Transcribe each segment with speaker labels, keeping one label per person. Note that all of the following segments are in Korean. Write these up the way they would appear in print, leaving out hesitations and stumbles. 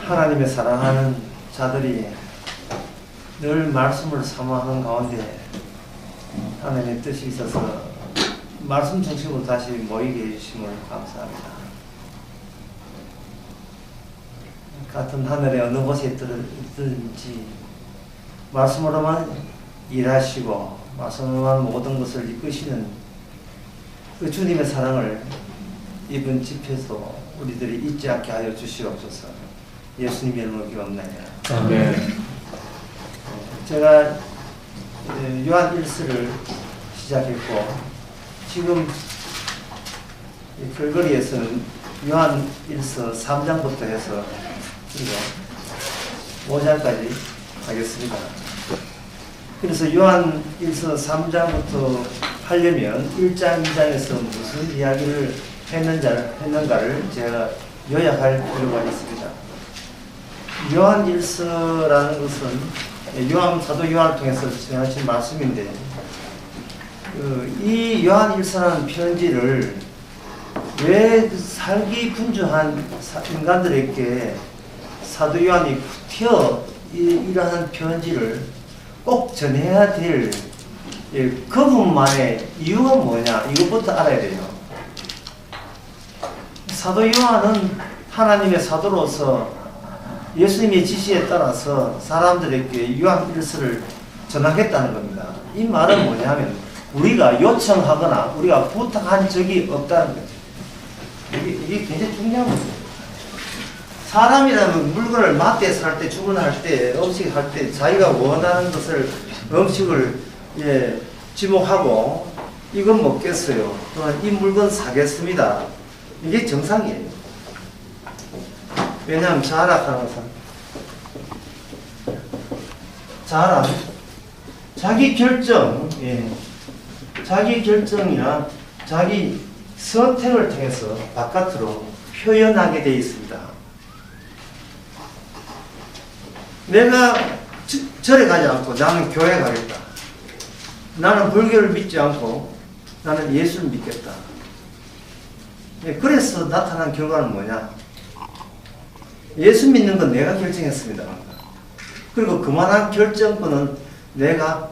Speaker 1: 하나님의 사랑하는 자들이 늘 말씀을 사모하는 가운데 하나님의 뜻이 있어서 말씀 중심으로 다시 모이게 해주심을 감사합니다. 같은 하늘의 어느 곳에 있든지 말씀으로만 일하시고 말씀으로만 모든 것을 이끄시는 그 주님의 사랑을 이번 집회에서 우리들이 잊지 않게 하여 주시옵소서. 예수님 이름으로 기도합니다.
Speaker 2: 아멘.
Speaker 1: 제가 요한 1서를 시작했고 지금 길거리에서는 요한 1서 3장부터 해서 5장까지 하겠습니다. 그래서 요한 1서 3장부터 하려면 1장, 2장에서 무슨 이야기를 했는가를 제가 요약할 필요가 있습니다. 요한 1서라는 것은 사도 요한을 통해서 전하신 말씀인데 이 요한 1서라는 편지를 왜 살기 분주한 인간들에게 사도 요한이 튀어 이러한 편지를 꼭 전해야 될 그분만의 이유가 뭐냐, 이것부터 알아야 돼요. 사도 요한은 하나님의 사도로서 예수님의 지시에 따라서 사람들에게 요한 1서를 전하겠다는 겁니다. 이 말은 뭐냐면 우리가 요청하거나 우리가 부탁한 적이 없다는 거죠. 이게 굉장히 중요한 거죠. 사람이라면 물건을 마트에서 할 때, 주문할 때, 음식할 때 자기가 원하는 것을 음식을 지목하고 이건 먹겠어요. 또는 이 물건 사겠습니다. 이게 정상이에요. 왜냐하면 자락하는 자랑, 자기 결정, 자기 결정이나 자기 선택을 통해서 바깥으로 표현하게 되어 있습니다. 내가 절에 가지 않고 나는 교회 가겠다. 나는 불교를 믿지 않고 나는 예수를 믿겠다. 그래서 나타난 결과는 뭐냐? 예수 믿는 건 내가 결정했습니다. 그리고 그만한 결정권은 내가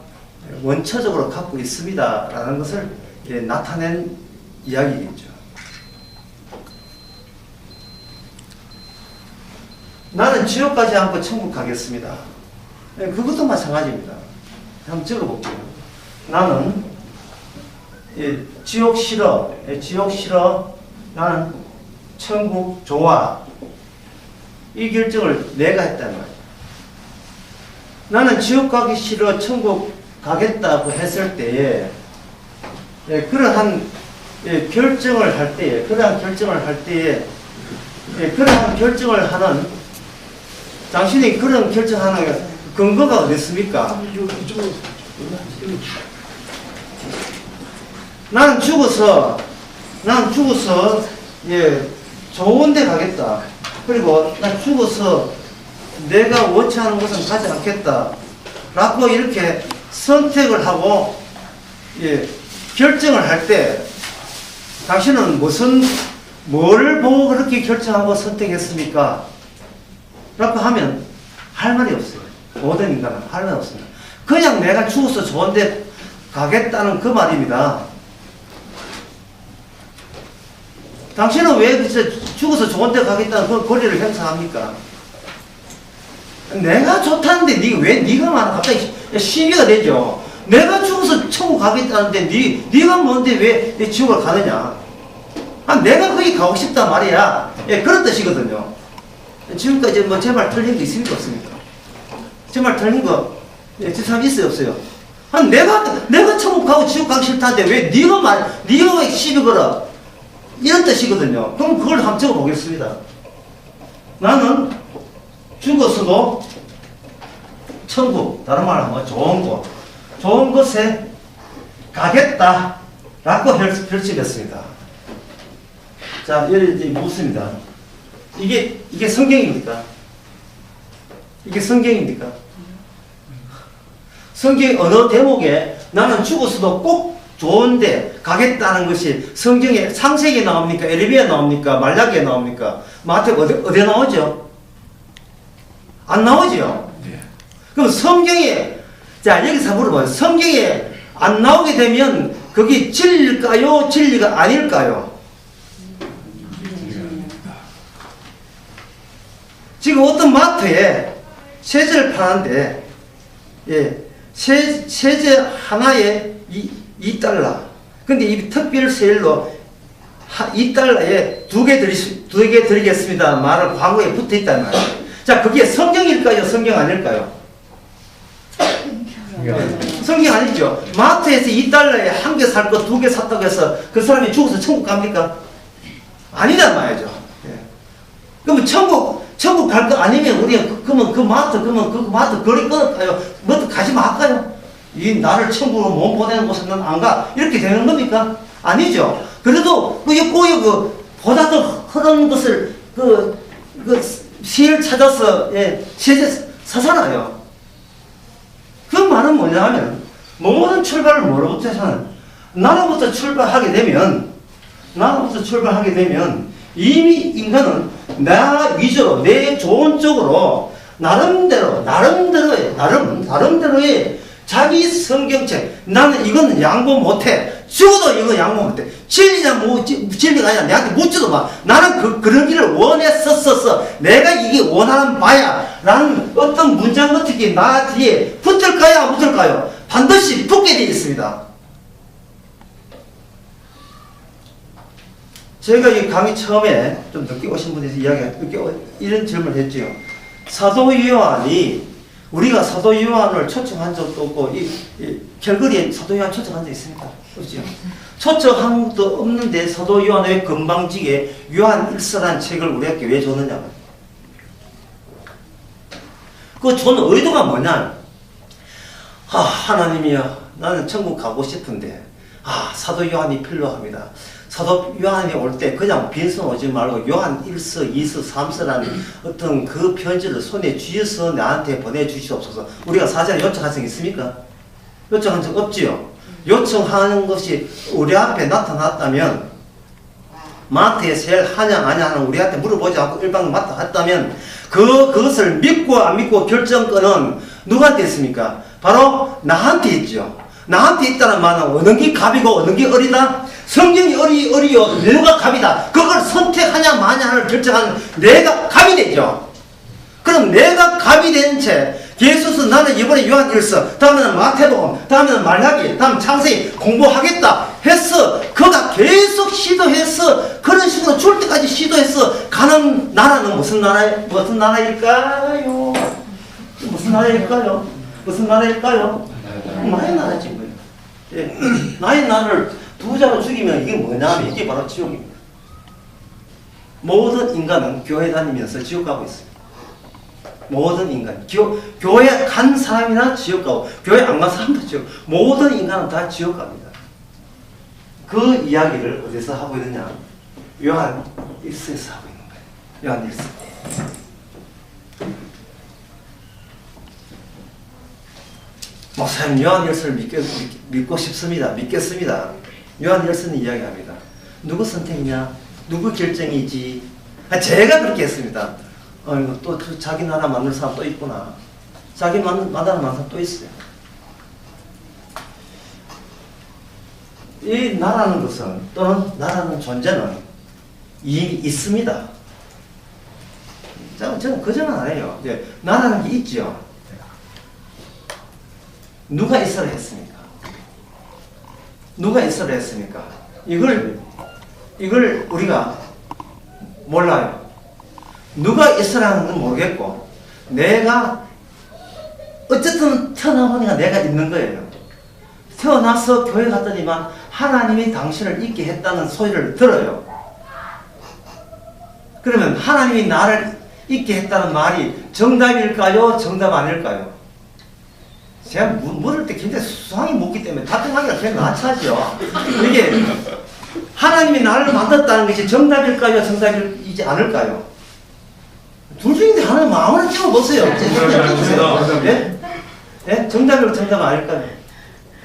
Speaker 1: 원초적으로 갖고 있습니다. 라는 것을 나타낸 이야기겠죠. 나는 지옥 가지 않고 천국 가겠습니다. 그것도 마찬가지입니다. 한번 적어볼게요. 나는 지옥 싫어. 나는 천국 좋아. 이 결정을 내가 했다는 거예요. 나는 지옥 가기 싫어, 천국 가겠다고 했을 때에 그러한 결정을 할 때에 그러한 결정을 하는 당신이 그런 결정하는 근거가 어디 있습니까? 나는 죽어서 좋은 데 가겠다. 그리고 나 죽어서 내가 원치 않은 것은 가지 않겠다. 라고 이렇게 선택을 하고 결정을 할 때 당신은 뭐를 보고 그렇게 결정하고 선택했습니까? 라고 하면 할 말이 없어요. 모든 인간은 할 말이 없습니다. 그냥 내가 죽어서 좋은 데 가겠다는 그 말입니다. 당신은 왜 죽어서 좋은 데 가겠다는 그 권리를 행사합니까? 내가 좋다는데 왜 네가 말하면 갑자기 시비가 되죠. 내가 죽어서 천국 가겠다는데 네가 뭔데 왜 지옥을 가느냐? 내가 거기 가고 싶단 말이야. 그런 뜻이거든요. 지금까지 제 말 틀린 거 있습니까? 없습니까? 제 말 틀린 거 저 사람 있어요? 없어요? 내가 천국 가고 지옥 가기 싫다는데 왜 네가 왜 시비 걸어? 이런 뜻이거든요. 그럼 그걸 한번 적어보겠습니다. 나는 죽어서도 천국, 다른 말로 하면 좋은 곳에 가겠다 라고 결심했습니다. 자, 여기 묻습니다. 이게 성경입니까? 이게 성경입니까? 성경 어느 대목에 나는 죽어서도 꼭 좋은데 가겠다는 것이 성경에 창세기에 나옵니까? 에레미야에 나옵니까? 말라기에 나옵니까? 마태복음 어디에 나오죠? 안 나오지요? 그럼 성경에, 자, 여기서 물어봐요. 성경에 안 나오게 되면 그게 진리일까요? 진리가 아닐까요? 지금 어떤 마트에 세제를 파는데, 예, 세제 하나에 2달러. 근데 이 특별 세일로 2달러에 두 개 드리겠습니다. 말을 광고에 붙어 있단 말이에요. 자, 그게 성경일까요? 성경 아닐까요? 성경 아니죠. 마트에서 2달러에 한 개 살 거 두 개 샀다고 해서 그 사람이 죽어서 천국 갑니까? 아니란 말이죠. 예. 그러면 천국 갈 거 아니면 우리가 그 마트 거리 끊을까요? 뭐 가지 말까요? 이 나를 천국으로 못 보내는 곳은 난 안 가. 이렇게 되는 겁니까? 아니죠. 그래도 보다 더 흔한 것을 시를 찾아서 세제 사잖아요. 그 말은 뭐냐 하면 모든 출발을 뭐로부터 하는 나로부터 출발하게 되면 이미 인간은 나 위주로 내 좋은 쪽으로 나름대로의 자기 성경책 나는 이건 양보 못해 죽어도 이거 양보 못해 진리가 아니라 내한테 묻지도 마 나는 그런 길을 원했었어 내가 이게 원하는 바야 라는 어떤 문장 같은 게 나 뒤에 붙을까요 안 붙을까요? 반드시 붙게 되어 있습니다. 제가 이 강의 처음에 좀 늦게 오신 분에서 이런 질문을 했죠. 사도 요한이 우리가 사도 요한을 초청한 적도 없고 결거리에 사도 요한 초청한 적 있습니까? 없죠. 초청한 것도 없는데 사도 요한의 건방지게 요한 일서라는 책을 우리에게 왜 줬느냐? 그 준 의도가 뭐냐? 하나님이여 나는 천국 가고 싶은데 사도 요한이 필요합니다. 사도 요한이 올 때 그냥 빈손 오지 말고 요한 1서, 2서, 3서라는 어떤 그 편지를 손에 쥐어서 나한테 보내주시옵소서. 우리가 사전에 요청한 적 있습니까? 요청한 적 없지요. 요청하는 것이 우리 앞에 나타났다면 마트에 세일 하냐 아냐 하는 우리한테 물어보지 않고 일방으로 맡아갔다면 그것을 믿고 안 믿고 결정권은 누구한테 있습니까? 바로 나한테 있죠. 나한테 있다는 말은 어느 게 갑이고 어느 게 어리다? 성경이 어리요 누가 갑이다. 그걸 선택하냐 마냐 하는 결정하는 내가 갑이 되죠. 그럼 내가 갑이 된 채 예수는 나는 이번에 요한 1서 다음에는 마태복음 다음에는 말라기 다음 창세기 공부하겠다 했어. 그가 계속 시도했어. 그런 식으로 줄 때까지 시도했어. 가는 나라는 무슨 나라일까요? 무슨 나라일까요? 나의 나라지. 예. 나의 나라를 부자로 죽이면 이게 뭐냐면 이게 바로 지옥입니다. 모든 인간은 교회 다니면서 지옥 가고 있습니다. 모든 인간. 교회 간 사람이나 지옥 가고 교회 안 간 사람도 지옥. 모든 인간은 다 지옥 갑니다. 그 이야기를 어디서 하고 있느냐? 요한 1서에서 하고 있는 거예요. 요한 1서. 목사님 요한 1서를 믿고 싶습니다. 믿겠습니다. 요한 1서는 이야기합니다. 누구 선택이냐? 누구 결정이지? 제가 그렇게 했습니다. 또 자기 나라 만들 사람 또 있구나. 자기 나라 만드는 사람 또 있어요. 이 나라는 것은 또는 나라는 존재는 이미 있습니다. 저는 거짓말 안 해요. 나라는 게 있죠. 누가 있어라 했습니까? 누가 있어라 했습니까? 이걸 우리가 몰라요. 누가 있으라는 건 모르겠고 내가 어쨌든 태어나보니까 내가 있는 거예요. 태어나서 교회 갔더니만 하나님이 당신을 있게 했다는 소리를 들어요. 그러면 하나님이 나를 있게 했다는 말이 정답일까요? 정답 아닐까요? 제가 물을 때 굉장히 수상히 묻기 때문에 답변하기가 굉장히 난처하죠. 이게 하나님이 나를 만들었다는 것이 정답일까요? 정답이지 않을까요? 둘 중인데 하나는 마음을 찍어보세요. 예? 예? 정답이고 정답 아닐까요?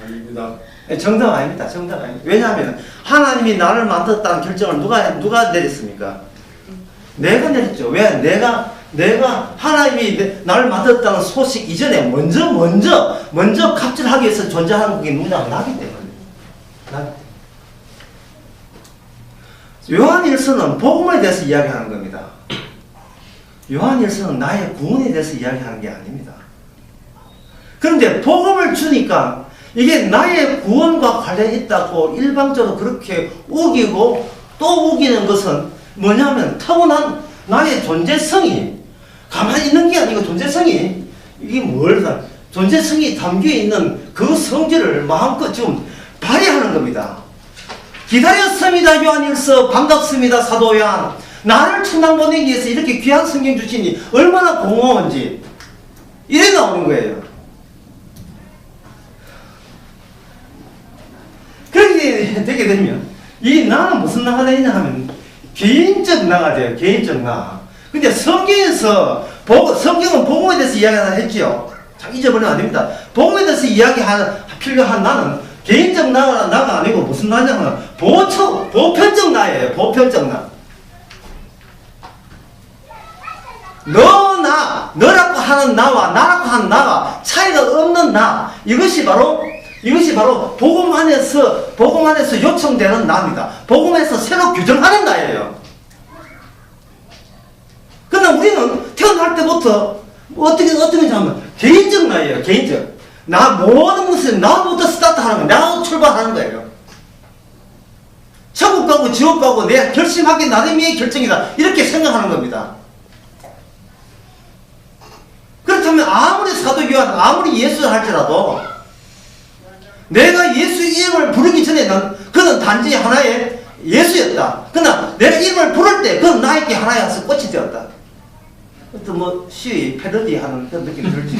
Speaker 2: 아닙니다.
Speaker 1: 예, 정답 아닙니다. 정답 아닙니다. 왜냐하면 하나님이 나를 만들었다는 결정을 누가 내렸습니까? 내가 내렸죠. 왜? 내가 내가 하나님이 나를 만들었다는 소식 이전에 먼저 갑질하기 위해서 존재하는 게 누구냐? 나기 때문에. 요한일서는 복음에 대해서 이야기하는 겁니다. 요한일서는 나의 구원에 대해서 이야기하는 게 아닙니다. 그런데 복음을 주니까 이게 나의 구원과 관련이 있다고 일방적으로 그렇게 우기고 또 우기는 것은 뭐냐면 타고난 나의 존재성이 가만히 있는 게 아니고 존재성이 이게 뭘까? 존재성이 담겨있는 그 성질을 마음껏 지금 발휘하는 겁니다. 기다렸습니다. 요한일서 반갑습니다. 사도 요한. 나를 천당 보내기 위해서 이렇게 귀한 성경 주시니 얼마나 고마운지 이래 나오는 거예요. 그렇게 되게 되면 이 나는 무슨 나가 되냐 하면 개인적 나가 돼요. 개인적 나. 근데 성경에서 성경은 복음에 대해서 이야기하다 했지요. 참 잊어버리면 안 됩니다. 복음에 대해서 필요한 나는 개인적 나가 아니고 무슨 나냐면 보편적 나예요. 보편적 나. 너라고 하는 나와 나라고 하는 나가 차이가 없는 나. 이것이 바로 복음 안에서 요청되는 나입니다. 복음에서 새로 규정하는 나예요. 그러나 우리는 태어날 때부터 어떻게 하면 개인적 나예요. 개인적. 모든 것은 나부터 스타트하는 거예요. 나부터 출발하는 거예요. 천국 가고 지옥 가고 내가 결심하기 나름의 결정이다. 이렇게 생각하는 겁니다. 그렇다면 아무리 사도 요한, 아무리 예수를 할지라도 내가 예수 이름을 부르기 전에는 그는 단지 하나의 예수였다. 그러나 내가 이름을 부를 때 그는 나에게 하나의 꽃이 되었다. 또 시위 패러디하는 그런 느낌이 들지.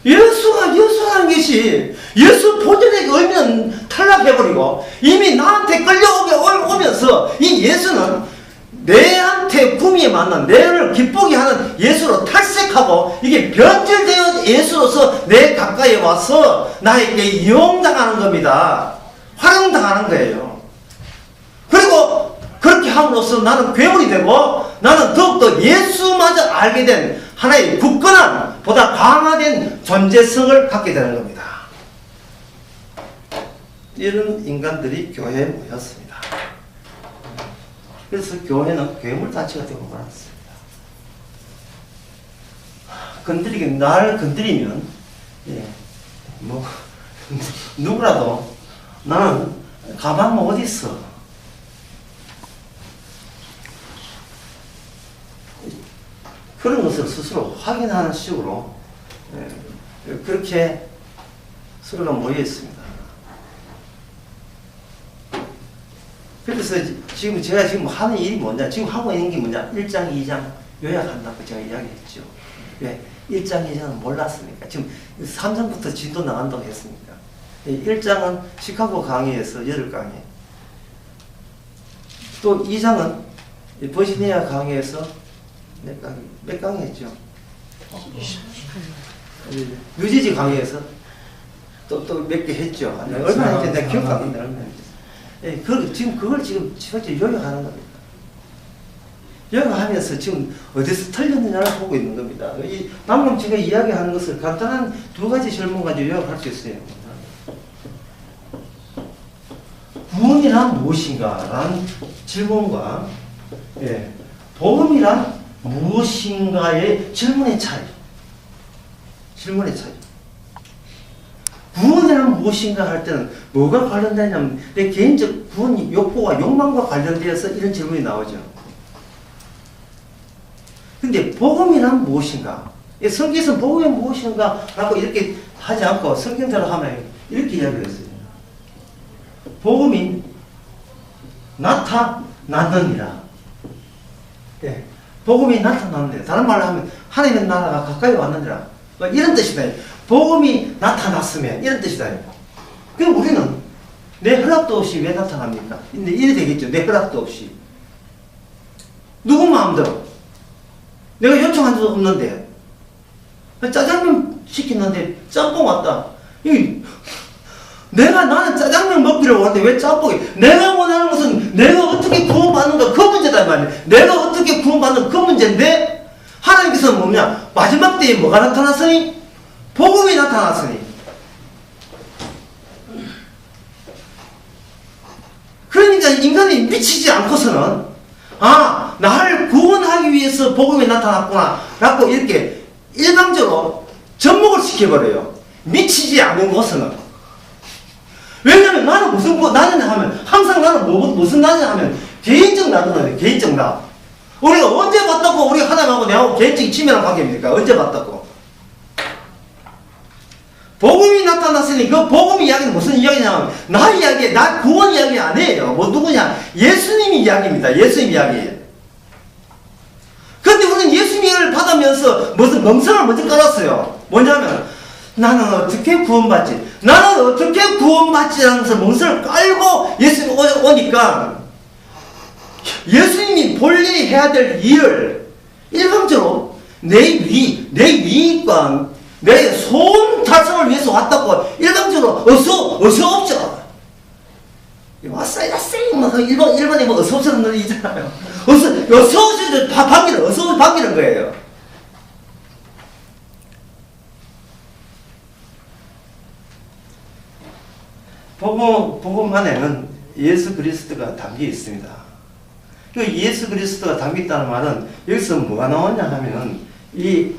Speaker 1: 예수라는 것이 예수 본연의 의미는 탈락해버리고 이미 나한테 끌려오면서 이 예수는 내한테 구미에 맞는 내를 기쁘게 하는 예수로 탈색하고 이게 변질되어 예수로서 내 가까이에 와서 나에게 이용당하는 겁니다. 활용당하는 거예요. 그리고 그렇게 함으로써 나는 괴물이 되고 나는 더욱더 예수마저 알게 된 하나의 굳건한 보다 강화된 존재성을 갖게 되는 겁니다. 이런 인간들이 교회에 모였습니다. 그래서 교회는 괴물단체가 되고 말았습니다. 날 건드리면 누구라도 나는 가방 어디 있어? 그런 것을 스스로 확인하는 식으로 그렇게 서로가 모여 있습니다. 그래서 제가 지금 하는 일이 뭐냐, 지금 하고 있는 게 뭐냐, 1장, 2장 요약한다고 제가 이야기했죠. 왜? 1장, 2장은 몰랐으니까. 지금 3장부터 진도 나간다고 했으니까. 1장은 시카고 강의에서 8강의. 또 2장은 버지니아 강의에서 몇 강의 했죠? 뉴저지 강의에서 또 몇 개 했죠. 얼마나 했는지 내가 기억 안 나는데 얼마나 했죠. 지금 그걸 지금 요약하는 겁니다. 요약하면서 지금 어디서 틀렸느냐를 보고 있는 겁니다. 방금 제가 이야기하는 것을 간단한 2가지 질문 가지고 요약할 수 있어요. 구원이란 무엇인가? 라는 질문과 복음이란 무엇인가의 질문의 차이. 구원이란 무엇인가 할 때는 뭐가 관련되냐면 내 개인적 구원 욕구와 욕망과 관련되어서 이런 질문이 나오죠. 근데 복음이란 무엇인가? 성경에서 복음이 무엇인가? 라고 이렇게 하지 않고 성경대로 하면 이렇게 이야기를 했어요. 복음이 나타났느니라. 복음이 나타났느니라. 다른 말로 하면 하나님의 나라가 가까이 왔느니라. 이런 뜻이다. 복음이 나타났으면 이런 뜻이다. 그럼 우리는 내 허락도 없이 왜 나타납니까? 근데 이래 되겠죠. 내 허락도 없이. 누구 마음대로? 내가 요청한 적도 없는데 짜장면 시켰는데 짬뽕 왔다. 나는 짜장면 먹기로 왔는데 왜 짬뽕이? 내가 원하는 것은 내가 어떻게 구원받는가 그 문제다 말이야. 내가 어떻게 때에 뭐가 나타났으니? 복음이 나타났으니. 그러니까 인간이 미치지 않고서는 아, 나를 구원하기 위해서 복음이 나타났구나 라고 이렇게 일방적으로 접목을 시켜버려요. 미치지 않는 것은. 왜냐면 나는 무슨 나느냐 하면 항상 나는 무슨 나느냐 하면 개인적 나거든요. 개인적 나. 우리가 언제 봤다고 우리 하나님하고 내하고 개인적인 치밀한 관계입니까? 언제 봤다고? 복음이 나타났으니 그 복음 이야기는 무슨 이야기냐면 나 이야기, 나 구원 이야기 아니에요. 뭐 누구냐? 예수님 이야기입니다. 예수님 이야기. 근데 우리는 예수님 이야기를 받으면서 무슨 멍청을 먼저 깔았어요. 뭐냐면 나는 어떻게 구원받지? 나는 어떻게 구원받지? 하면서 멍청을 깔고 예수님 오니까 예수님이 본인이 해야 될 일을 일방적으로 내 위익과 내 소원 달성을 위해서 왔다고 일방적으로 어서 없죠. 왔어요. 일본에 뭐 어서 없어는 놈이 있잖아요. 어서 반기는 거예요. 복음 안에는 예수 그리스도가 담겨 있습니다. 그 예수 그리스도가 담겨 있다는 말은 여기서 뭐가 나오냐 하면 이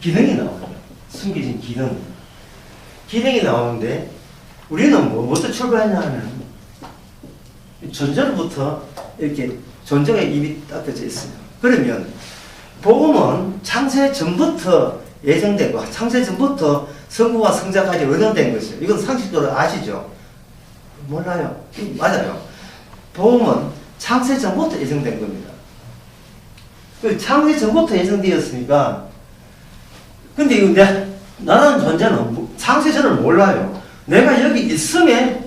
Speaker 1: 기능이 나와요. 숨겨진 기능이 나오는데 우리는 뭐부터 출발하냐 하면 존재로부터 이렇게 존재가 입이 닦여져 있어요. 그러면 복음은 창세 전부터 예정되고 창세 전부터 성부와 성자까지 의논된 것이에요. 이건 상식적으로 아시죠? 몰라요. 맞아요. 복음은 창세 전부터 예정된 겁니다. 그 창세 전부터 예정되었으니까 근데 나라는 존재는 창세 전을 몰라요. 내가 여기 있음에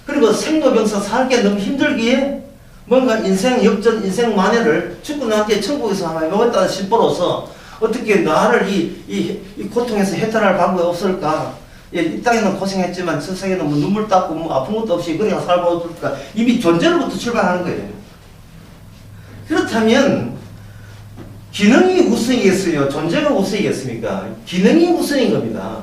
Speaker 1: 그리고 생로병사 살게 너무 힘들기에 뭔가 인생 역전, 인생 만회를 죽고 난 뒤에 천국에서 하나 먹었다는 심보로서 어떻게 나를 이 고통에서 해탈할 방법이 없을까? 예, 이 땅에는 고생했지만 저 세계는 뭐 눈물 닦고 뭐 아픈 것도 없이 그냥 살고 없을까? 이미 존재로부터 출발하는 거예요. 그렇다면 기능이 우선이겠어요? 존재가 우선이겠습니까? 기능이 우선인 겁니다.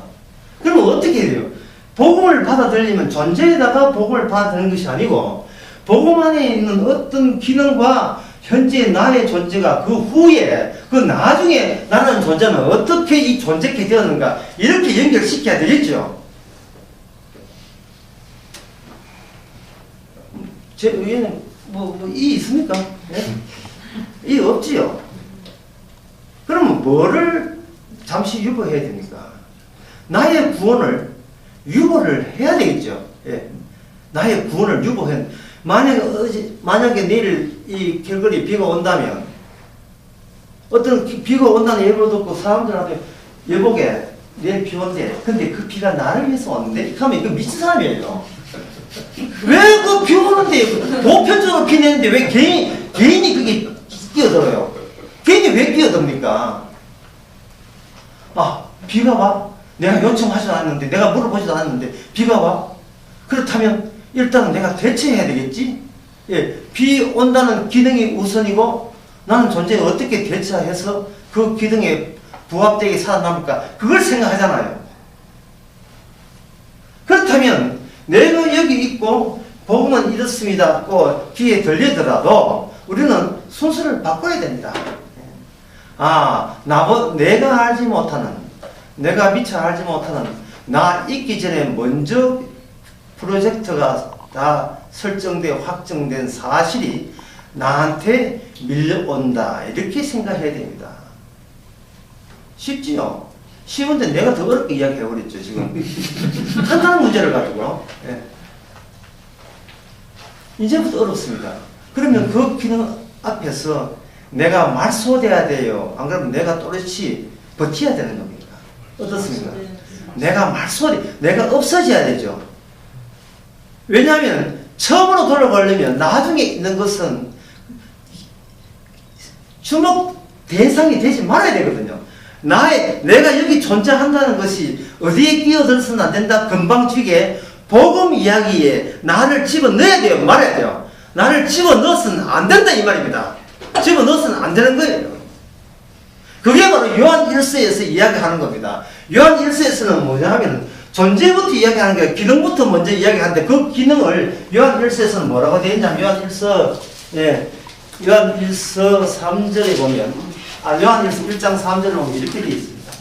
Speaker 1: 그러면 어떻게 해야 돼요? 복음을 받아들이면 존재에다가 복음을 받아들이는 것이 아니고 복음 안에 있는 어떤 기능과 현재 나의 존재가 그 후에 그 나중에 나라는 존재는 어떻게 이 존재게 되었는가 이렇게 연결시켜야 되겠죠. 제 의에는 이 있습니까? 네? 이 없지요. 그러면 뭐를 잠시 유보해야 됩니까? 나의 구원을 유보를 해야 되겠죠. 예. 나의 구원을 유보해. 만약에 내일 이 결거리 비가 온다면 어떤 비가 온다는 예보를 듣고 사람들한테 여보게 내일 비 온대. 근데 그 비가 나를 위해서 왔는데? 그러면 이거 미친 사람이에요. 왜 그 비 오는데 보편적으로 비 내는데 왜 개인이 그게 끼어들어요? 개인이 왜 끼어듭니까? 아, 비가 와? 내가 요청하지도 않았는데, 내가 물어보지도 않았는데, 비가 와? 그렇다면, 일단은 내가 대처해야 되겠지? 예, 비 온다는 기능이 우선이고, 나는 존재에 어떻게 대처해서 그 기능에 부합되게 살아남을까? 그걸 생각하잖아요. 그렇다면, 내가 여기 있고, 복음은 이렇습니다. 귀에 들리더라도, 우리는 순서를 바꿔야 됩니다. 아, 내가 알지 못하는, 내가 미처 알지 못하는, 나 있기 전에 먼저 프로젝트가 다 설정돼 확정된 사실이 나한테 밀려온다. 이렇게 생각해야 됩니다. 쉽지요? 쉬운데 내가 더 어렵게 이야기해버렸죠, 지금. 간단한 문제를 가지고. 예. 이제부터 어렵습니다. 그러면 그 기능 앞에서 내가 말소돼야 돼요. 안 그러면 내가 또렷이 버텨야 되는 겁니다. 어떻습니까? 내가 내가 없어져야 되죠. 왜냐하면 처음으로 돌아가려면 나중에 있는 것은 주목 대상이 되지 말아야 되거든요. 내가 여기 존재한다는 것이 어디에 끼어들어서는 안 된다. 금방지게 복음 이야기에 나를 집어넣어야 돼요. 말아야 돼요. 나를 집어넣어서는 안 된다 이 말입니다. 집어넣어서는 안 되는 거예요. 그게 바로 요한 1서에서 이야기하는 겁니다. 요한 1서에서는 뭐냐 하면 존재부터 이야기하는 게 기능부터 먼저 이야기하는데 그 기능을 요한 1서에서는 뭐라고 되어 있냐면 요한 1서 요한 1서 3절에 보면 요한 1서 1장 3절에 보면 이렇게 되어 있습니다.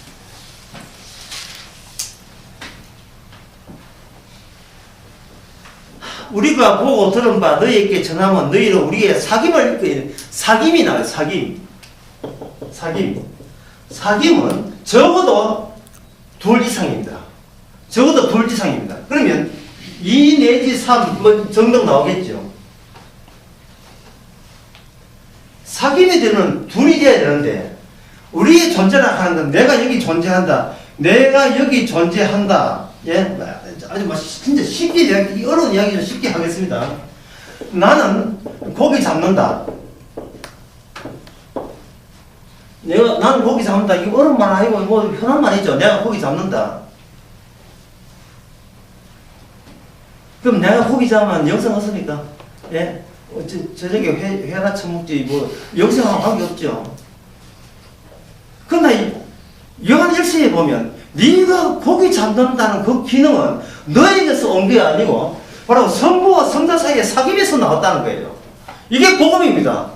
Speaker 1: 우리가 보고 들은 바 너희에게 전하면 너희로 우리의 사귐을 사귐이 나와요. 사귐은 적어도 둘 이상입니다. 적어도 둘 이상입니다. 그러면 2 내지 3 뭐 정도 나오겠죠. 사귐이 되면 둘이 돼야 되는데 우리의 존재라 하는 건 내가 여기 존재한다. 내가 여기 존재한다. 예? 아주 진짜 쉽게 어려운 이야기 좀 쉽게 하겠습니다. 나는 고기 잡는다. 나는 고기 잡는다. 이거 어려운 말 아니고 뭐 편한 말이죠. 내가 고기 잡는다. 그럼 내가 고기 잡으면 영생 없습니까? 예? 저녁에 회나 처먹지 뭐 영생하고 관계 없죠. 그러나 요한 1서에 보면 네가 고기 잡는다는 그 기능은 너에게서 온 게 아니고 바로 성부와 성자 사이의 사귐에서 나왔다는 거예요. 이게 복음입니다.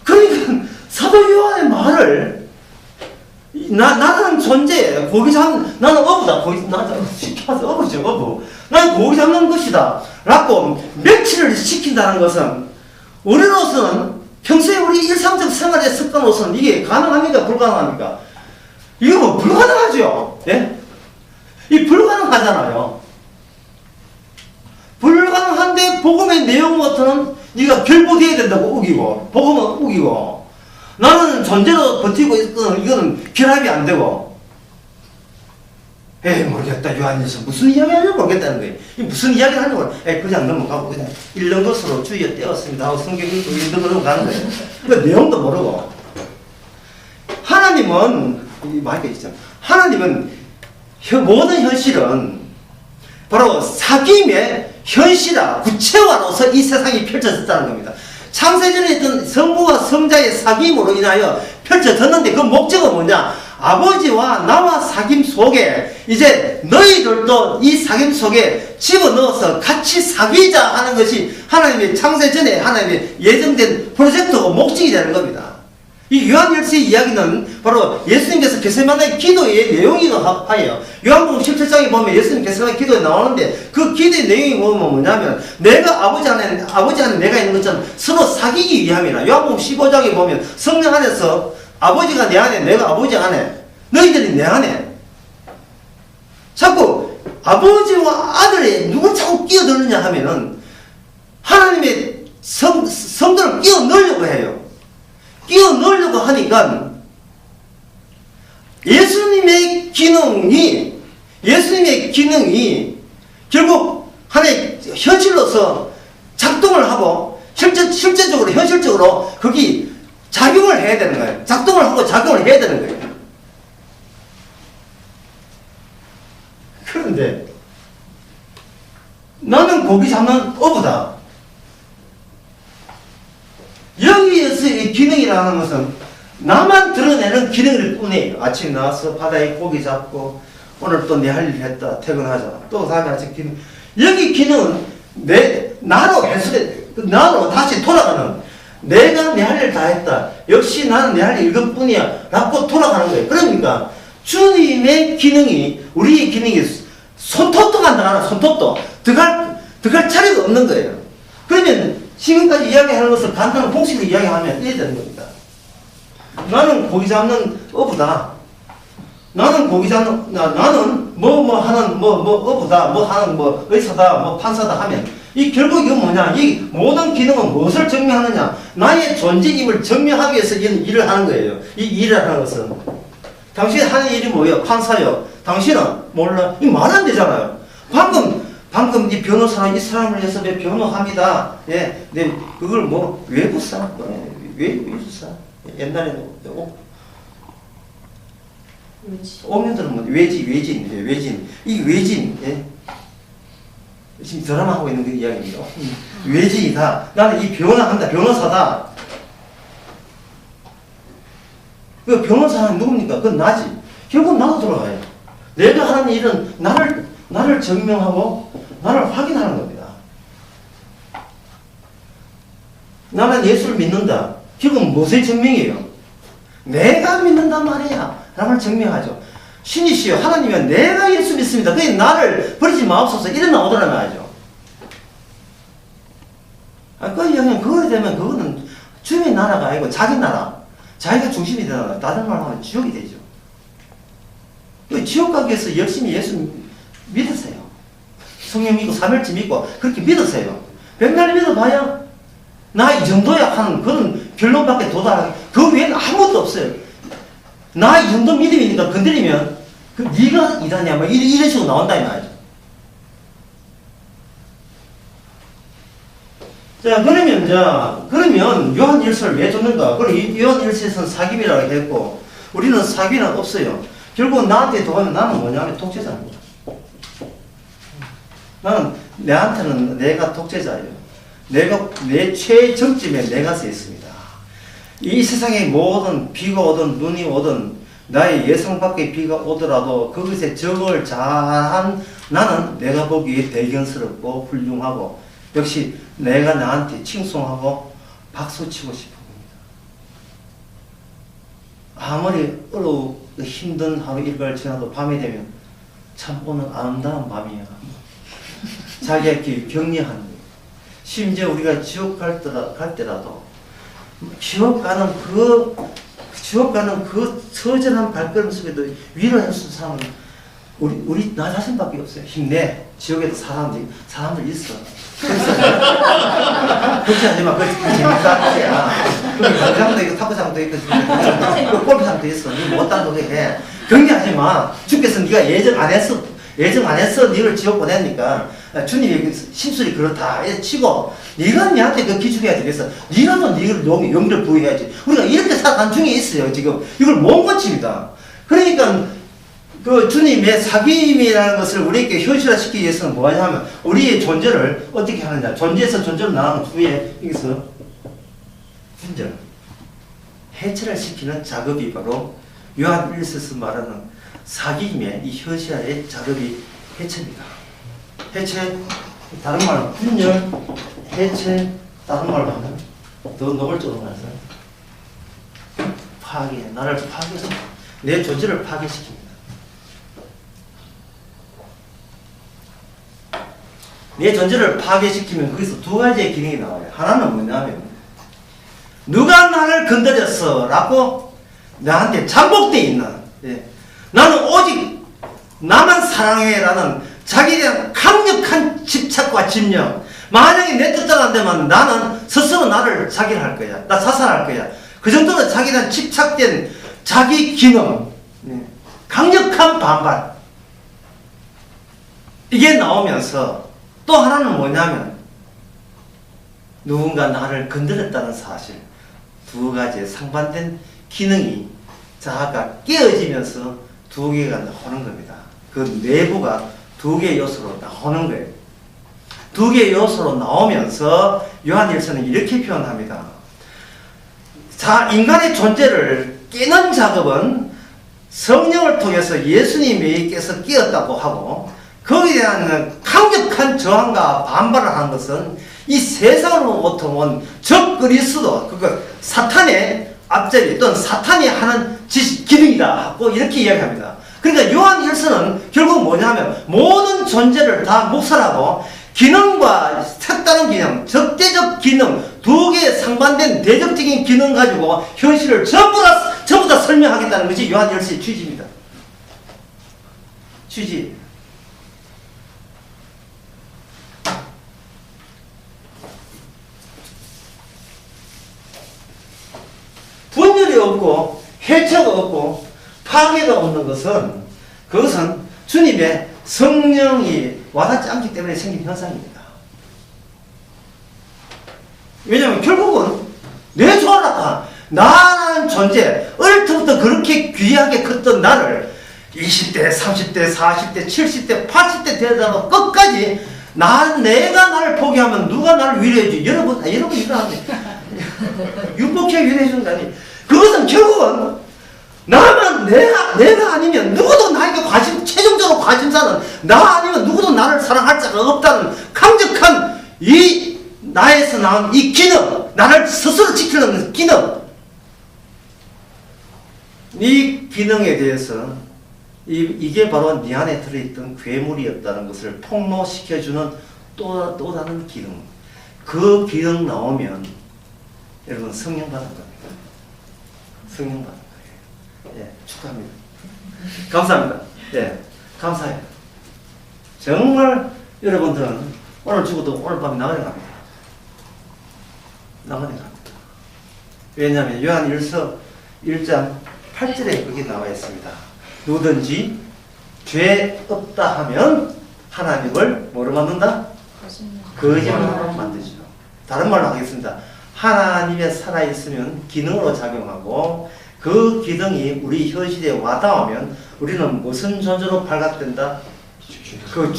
Speaker 1: 그러니까 사도 요한의 말을 나는 존재, 나는 어부다. 나는 시켜서 어부죠, 어부. 나는 고기 잡는 것이다. 라고 매치를 시킨다는 것은 우리로서는 평소에 우리 일상적 생활의 습관으로서는 이게 가능합니까? 불가능합니까? 이거 뭐 불가능하죠? 예? 이 불가능하잖아요. 불가능한데 복음의 내용부터는 네가 결부되어야 된다고 우기고 복음은 우기고 나는 존재로 버티고 있거든. 이거는 결합이 안 되고 모르겠다. 요한일서 무슨 이야기 하려고 모르겠다는 거예요. 무슨 이야기를 하려고 그냥 넘어가고 그냥 읽는 것으로 주의에 떼었습니다 하고 성경 읽고 읽는 가는 거예요. 그 내용도 모르고 하나님은 마이크 있죠. 하나님은 모든 현실은 바로 사귐의 현실화, 구체화로서 이 세상이 펼쳐졌다는 겁니다. 창세전에 있던 성부와 성자의 사귐으로 인하여 펼쳐졌는데 그 목적은 뭐냐? 아버지와 나와 사귐 속에 이제 너희들도 이 사귐 속에 집어넣어서 같이 사귀자 하는 것이 하나님의 창세전에 하나님의 예정된 프로젝트고 목적이 되는 겁니다. 이 요한일서의 이야기는 바로 예수님께서 겟세마네 기도의 내용이기도 하여요. 요한복음 17장에 보면 예수님 겟세마네 기도에 나오는데 그 기도의 내용이 뭐냐면 내가 아버지 안에 내가 있는 것처럼 서로 사귀기 위함이라. 요한복음 15장에 보면 성령 안에서 아버지가 내 안에 내가 아버지 안에 너희들이 내 안에 자꾸 아버지와 아들이 누굴 자꾸 끼어들느냐 하면은 하나님의 성도를 끼어 넣으려고 해요. 끼어 넣으려고 하니까 예수님의 기능이 결국 하나의 현실로서 작동을 하고 실제적으로 현실적으로 거기 작용을 해야 되는 거예요. 작동을 하고 작용을 해야 되는 거예요. 그런데 나는 고기 잡는 어부다. 여기에서의 기능이라는 것은 나만 드러내는 기능일 뿐이에요. 아침에 나와서 바다에 고기 잡고 오늘 또 내 할 일 했다. 퇴근하자. 또 다음에 아침 기능. 여기 기능은 나로 나로 다시 돌아가는 내가 내 할 일 다 했다. 역시 나는 내 할 일 이것뿐이야. 라고 돌아가는 거예요. 그러니까 주님의 기능이 우리의 기능이 손톱도 간다. 손톱도 들어갈 자리가 없는 거예요. 그러면 지금까지 이야기하는 것을 간단한 공식으로 이야기하면 돼야 되는 겁니다. 나는 고기 잡는 어부다. 나는 고기 잡는, 나는 하는 어부다. 하는 의사다. 판사다 하면 이 결국 이건 뭐냐? 이 모든 기능은 무엇을 증명하느냐? 나의 존재임을 증명하기 위해서 일을 하는 거예요. 이 일을 하는 것은. 당신이 하는 일이 뭐예요? 판사요. 당신은 몰라. 이 말 안 되잖아요. 방금 이 변호사는 이 사람을 위해서 내 변호합니다. 예, 네, 그걸 외부사, 외부사. 옛날에는 오면들은 외진. 이 외진, 예. 지금 드라마 하고 있는 그 이야기입니다. 외진이다. 나는 이 변호사다. 그 병원 사람이 누굽니까? 그건 나지. 결국 나도 돌아가요. 내가 하는 일은 나를 증명하고 나를 확인하는 겁니다. 나는 예수를 믿는다. 결국 무엇의 증명이에요? 내가 믿는단 말이야. 라고 증명하죠. 신이시여 하나님이여 내가 예수 믿습니다. 그게 나를 버리지 마옵소서. 이런 나오더라 말이죠. 그냥 그거에 되면 그거는 주의 나라가 아니고 자기 나라. 자기가 중심이 되나 다른 말로 하면 지옥이 되죠. 지옥 가기 위해서 열심히 예수 믿으세요. 성령 믿고 삼일째 믿고 그렇게 믿으세요. 백날 믿어봐야 나 이 정도야 하는 그런 결론밖에 도달하기 그 외에는 아무것도 없어요. 나 이 정도 믿음이니까 건드리면 그 네가 이러냐 뭐 이런 식으로 나온다 이 말이죠. 자 그러면 요한 1서를 왜 줬는가? 그럼 요한 1서에서는 사귐이라고 했고 우리는 사귐은 없어요. 결국 나한테 도하면 나는 뭐냐면 독재자입니다. 나는 내한테는 내가 독재자예요. 내 최정점에 내가 서 있습니다. 이 세상에 모든 비가 오든 눈이 오든 나의 예상 밖의 비가 오더라도 그것에 적응을 잘한 나는 내가 보기에 대견스럽고 훌륭하고 역시 내가 나한테 칭송하고 박수치고 싶은 겁니다. 아무리 힘든 하루 일과를 지나도 밤이 되면 참 오늘 아름다운 밤이야. 자기에게 격려하는 심지어 우리가 지옥 갈 때라도 지옥 가는 그 처절한 발걸음 속에도 위로할 수 있는 사람은 우리 나 자신밖에 없어요. 힘내. 지옥에도 사람들 있어. 걱정하지 마. 그게 재밌다. 거기 경장도 있고 탁구장도 있고 골프장도 있어. 니 못한 거 해. 격려하지 마. 주께서 네가 예정 안 했어. 너를 지옥 보내니까 주님이 심술이 그렇다. 치고 네가 니한테 그 기죽해야 되겠어. 니라도 니를 용기를 부여해야지. 우리가 이렇게 살아간 중에 있어요. 지금 이걸 못 고칩니다. 그러니까 그 주님의 사귐이라는 것을 우리에게 현실화시키기 위해서는 뭐하냐 하면 우리의 존재를 어떻게 하느냐. 존재에서 존재로 나가는 후에 여기서 분절 해체를 시키는 작업이 바로 요한 1서에서 말하는 사귐의 이 현실화의 작업이 해체입니다. 해체, 다른 말로 분열, 해체, 다른 말로 하면 더 노골적으로 말해서 파괴, 나를 파괴해서 내 존재를 파괴시킵니다. 내 존재를 파괴시키면 거기서 두 가지의 기능이 나와요. 하나는 뭐냐면 누가 나를 건드렸어 라고 나한테 잠복되어 있는 나는 오직 나만 사랑해 라는 자기에 대한 강력한 집착과 집념. 만약에 내 뜻대로 안 되면 나는 스스로 나를 자결할 거야. 나 자살할 거야. 그 정도로 자기에 대한 집착된 자기 기능, 강력한 반발. 이게 나오면서 또 하나는 뭐냐면 누군가 나를 건드렸다는 사실. 두 가지의 상반된 기능이 자아가 깨어지면서 두 개가 나오는 겁니다. 그 내부가 두 개의 요소로 나오는 거예요. 두 개의 요소로 나오면서 요한 1서는 이렇게 표현합니다. 자, 인간의 존재를 깨는 작업은 성령을 통해서 예수님께서 깨었다고 하고 거기에 대한 강력한 저항과 반발을 하는 것은 이 세상으로부터 온 적 그리스도, 그러니까 사탄의 앞자리 또는 사탄이 하는 기능이다 하고 이렇게 이야기합니다. 그러니까 요한 1서는 결국 뭐냐면 모든 존재를 다 묵살하고 기능과 색다른 기능, 적대적 기능, 두 개의 상반된 대적적인 기능 가지고 현실을 전부 다 설명하겠다는 것이 요한 1서의 취지입니다. 취지. 분열이 없고 해체가 없고 파괴가 없는 것은 그것은 주님의 성령이 와닿지 않기 때문에 생긴 현상입니다. 왜냐하면 결국은 내 조화라가 나라는 존재, 어릴 때부터 그렇게 귀하게 컸던 나를 20대, 30대, 40대, 70대, 80대 되더라도 끝까지 내가 나를 포기하면 누가 나를 위로해주지? 여러분 일어나는데 윤복해 위로해주는 거 아니. 그것은 결국은 나만 내가 아니면 누구도 나에게 최종적으로 관심사는 나 아니면 누구도 나를 사랑할 자가 없다는 강력한 이 나에서 나온 이 기능, 나를 스스로 지키는 기능, 이 기능에 대해서 이게 바로 네 안에 들어있던 괴물이었다는 것을 폭로시켜주는 또 다른 기능. 그 기능 나오면 여러분 성령 받은 겁니다. 성령 받은 거예요. 예, 축하합니다. 감사합니다. 예, 감사해요. 정말 여러분들은 오늘 죽어도 오늘 밤에 나가야 합니다. 나가야 합니다. 왜냐하면 요한 1장 8절에 그게 나와 있습니다. 누구든지 죄 없다 하면 하나님을 뭐로 만든다? 거짓말로 만들죠. 다른 말로 하겠습니다. 하나님에 살아있으면 기능으로 작용하고 그 기능이 우리 현실에 와닿으면 우리는 무슨 존재로 발각된다? 그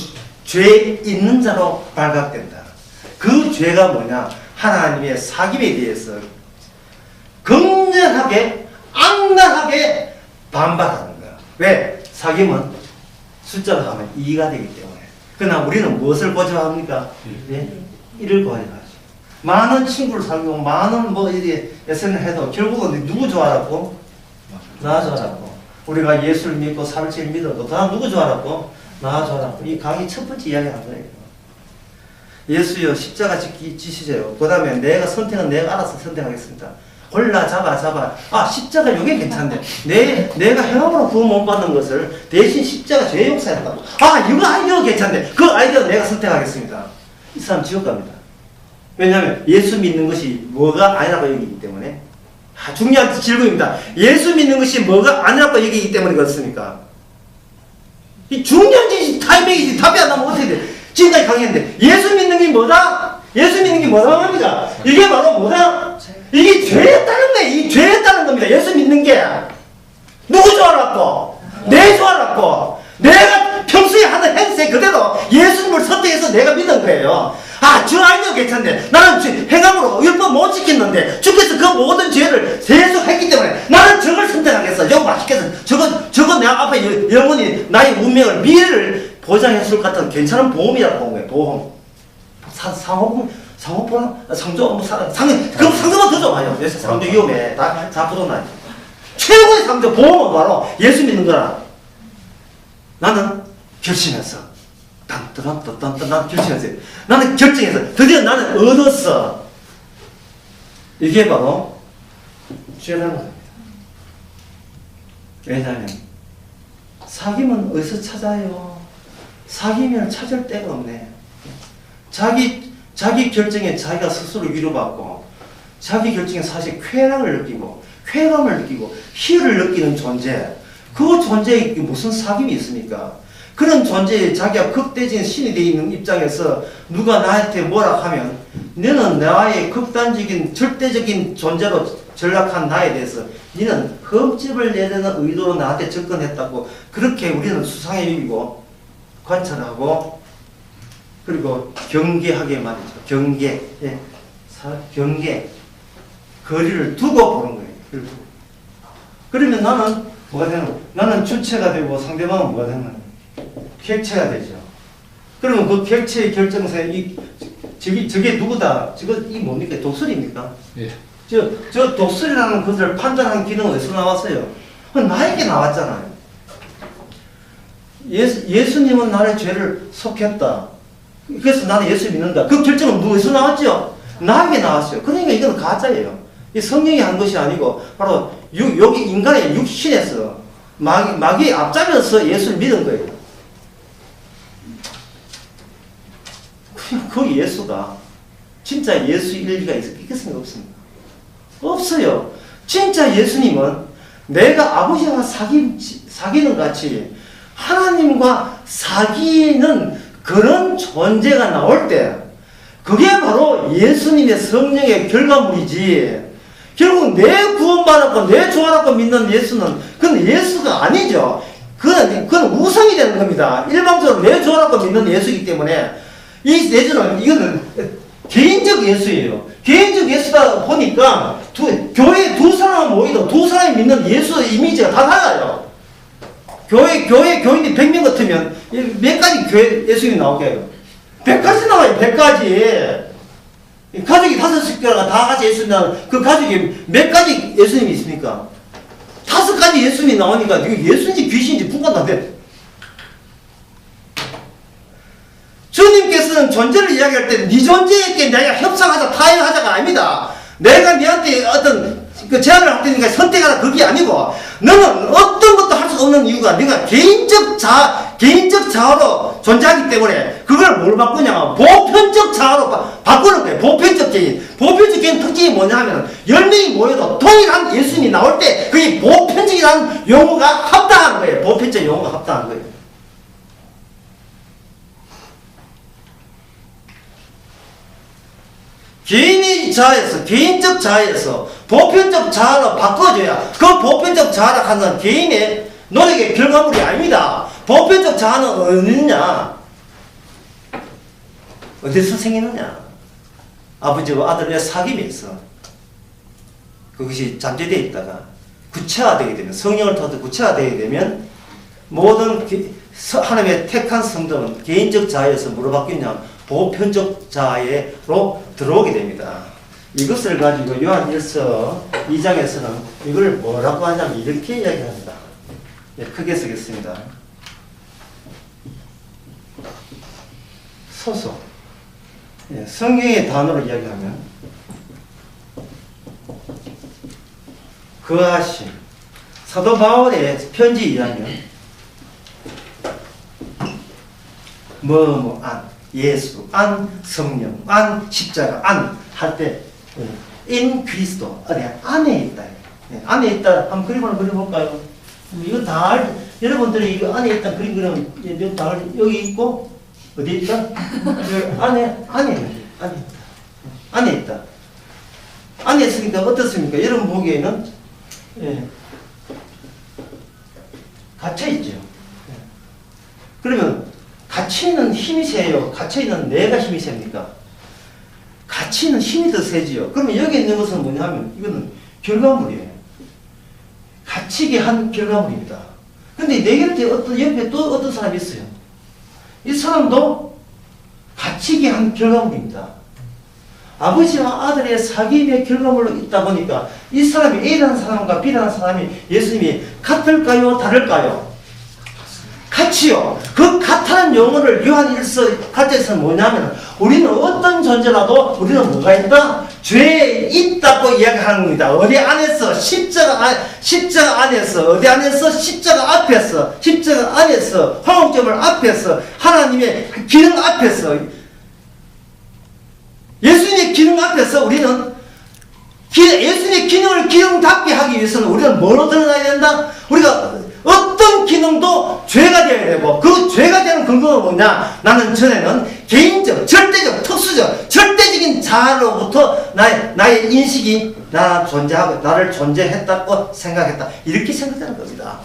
Speaker 1: 죄 있는 자로 발각된다. 그 죄가 뭐냐? 하나님의 사귐에 대해서 극렬하게 악랄하게 반발하는 거야. 왜? 사귐은 숫자로 하면 2가 되기 때문에. 그러나 우리는 무엇을 고집합니까? 네? 1을 고집하죠. 많은 친구를 사귀고 많은 SNS를 해도 결국은 누구 좋아하라고? 나 좋아하라고. 우리가 예수를 믿고 사실을 믿어도 그 다음 누구 좋아하라고? 나 좋아하라고. 이 강의 첫 번째 이야기하는 거예요. 예수여 십자가 지시세요. 그 다음에 내가 선택은 내가 알아서 선택하겠습니다. 골라 잡아. 아, 십자가 요게 괜찮네. 내가 행함으로 구원 못 받는 것을 대신 십자가 죄 용서했다고. 아, 이거 아이디어 괜찮네. 그 아이디어 내가 선택하겠습니다. 이 사람 지옥 갑니다. 왜냐하면 예수 믿는 것이 뭐가 아니라고 여기기 때문에. 중요한 질문입니다. 예수 믿는 것이 뭐가 아니라고 여기기 때문에 그렇습니까? 이 중요한 타이밍이지. 답이 안 나면 어떻게 돼? 지금까지 강의했는데 예수 믿는 게 뭐다? 예수 믿는 게 뭐라고 합니까? 이게 바로 뭐다? 이게 죄였다는 거예요. 이 죄였다는 겁니다. 예수 믿는 게. 누구 좋아라고? 내 좋아라고. 내가 평소에 하는 행세 그대로 예수님을 선택해서 내가 믿은 거예요. 아, 저 아이디어 괜찮네. 나는 행함으로 율법 못 지켰는데 주께서 그 모든 죄를 세속했기 때문에 나는 저걸 선택하겠어. 저거 맛있겠어. 저거 내 앞에 영원히 나의 운명을 미래를 보장해줄 것 같은 괜찮은 보험이라고 본 거예요. 보험. 상호보험? 상조? 그럼 상조만 더 좋아요. 요새 상조 위험해. 다 4% 나요. 최고의 상조 보험은 바로 예수 믿는 거라. 나는 결심했어. 나는 결심했어요. 나는 결정해서 드디어 나는 얻었어. 이게 바로 죄라는 겁니다. 왜냐하면 사귐은 어디서 찾아요? 사귐을 찾을 데가 없네. 자기 결정에 자기가 스스로 위로받고 자기 결정에 사실 쾌락을 느끼고 쾌감을 느끼고 희열을 느끼는 존재. 그 존재에 무슨 사귐이 있습니까? 그런 존재에 자기가 극대적인 신이 되어 있는 입장에서 누가 나한테 뭐라 하면 너는 나의 극단적인 절대적인 존재로 전락한 나에 대해서 너는 흠집을 내려는 의도로 나한테 접근했다고 그렇게 우리는 수상해 여기고 관찰하고 그리고 경계하게 말이죠. 경계. 예. 경계. 거리를 두고 보는 거예요. 거리를 두고. 그러면 나는 뭐가 되는 거예요? 나는 주체가 되고 상대방은 뭐가 되는 거예요? 객체가 되죠. 그러면 그 객체의 결정사에 저게 누구다? 이 뭡니까? 독설입니까?
Speaker 2: 예.
Speaker 1: 저 독설이라는 것을 판단하는 기능은 어디서 나왔어요? 나에게 나왔잖아요. 예수님은 나의 죄를 속했다. 그래서 나는 예수 믿는다. 그 결정은 누구에서 나왔죠? 나에게 나왔어요. 그러니까 이건 가짜예요. 이 성령이 한 것이 아니고 바로 여기 인간의 육신에서 마귀에 앞잡혀서 예수를 믿은 거예요. 그 예수가 진짜 예수일 리가 있겠습니까? 없습니다. 없어요. 진짜 예수님은 내가 아버지와 사귀는 같이 하나님과 사귀는 그런 존재가 나올 때 그게 바로 예수님의 성령의 결과물이지. 결국 내 구원받았고 내 좋아라고 믿는 예수는 그건 예수가 아니죠. 그건 우상이 되는 겁니다. 일방적으로 내 좋아라고 믿는 예수이기 때문에 이 내주는 이거는 개인적 개인적 예수예요. 개인적 예수다 보니까 교회 두 사람 모이도 두 사람이 믿는 예수의 이미지가 다 달라요. 교인이 100명 같으면 몇 가지 교회 예수님이 나오게요? 100가지 나와요. 100가지. 가족이 5식구가 다 같이 예수님 나오는 그 가족이 몇 가지 예수님이 있습니까? 5가지 예수님이 나오니까 이게 예수인지 귀신인지 분간 안 돼. 주님께서는 존재를 이야기할 때 네 존재에게 내가 협상하자 타협하자가 아닙니다. 내가 네한테 어떤 그 제안을 할 테니까 선택하라 그게 아니고 너는 어떤 것도 할 수 없는 이유가 네가 개인적 자아로 존재하기 때문에 그걸 뭘 바꾸냐 보편적 자아로 바꾸는 거예요. 보편적 개인. 보편적 개인 특징이 뭐냐 하면 10명이 모여도 동일한 예수님이 나올 때 그게 보편적이라는 용어가 합당한 거예요. 보편적 용어가 합당한 거예요. 개인의 자아에서, 개인적 자아에서 보편적 자아로 바꿔줘야 그 보편적 자아라 하는 개인의 노력의 결과물이 아닙니다. 보편적 자아는 어디 있느냐? 어디서 생기느냐? 아버지와 아들의 사귐에서 그것이 잠재되어 있다가 구체화되게 되면, 성령을 통해서 구체화되게 되면 모든 하나님의 택한 성도는 개인적 자아에서 뭐로 바뀌냐? 보편적 자아로 들어오게 됩니다. 이것을 가지고 요한일서 2장에서는 이걸 뭐라고 하냐면 이렇게 이야기합니다. 네, 크게 쓰겠습니다. 소속. 네, 성경의 단어로 이야기하면 거하심. 사도 바울의 편지 이야기는 안. 예수, 안, 성령, 안, 십자가, 안 할 때 in 그리스도 안에 있다. 안에 있다. 한번 그림을 그려볼까요? 이거 다 여러분들이 이거 안에 있다 그림 그리면 다 여기 있고 어디 있다? 안에 있다. 안에 있으니까 어떻습니까? 여러분 보기에는 갇혀 있죠. 그러면 갇혀있는 힘이 세요? 갇혀있는 내가 힘이 셉니까? 갇혀있는 힘이 더 세지요. 그러면 여기 있는 것은 뭐냐면 이거는 결과물이에요. 갇히게 한 결과물입니다. 근데 내 곁에 옆에 또 어떤 사람이 있어요. 이 사람도 갇히게 한 결과물입니다. 아버지와 아들의 사귐의 결과물로 있다 보니까 이 사람이 A라는 사람과 B라는 사람이 예수님이 같을까요? 다를까요? 같이요. 그 같다는 용어를 요한일서 가짜에서는 뭐냐면 우리는 어떤 존재라도 우리는 뭐가 있다? 죄에 있다고 이야기하는 겁니다. 어디 안에서 십자가 안에서 어디 안에서 십자가 앞에서 십자가 안에서 화목제물 앞에서 하나님의 기능 앞에서 예수님의 기능 앞에서 우리는 예수님의 기능을 기능답게 하기 위해서는 우리는 뭐로 드러나야 된다? 우리가 어떤 기능도 죄가 되어야 되고 그 죄가 되는 근거가 뭐냐? 나는 전에는 개인적, 절대적, 특수적, 절대적인 자아로부터 나의 인식이 나를 존재했다고 생각했다. 이렇게 생각하는 겁니다.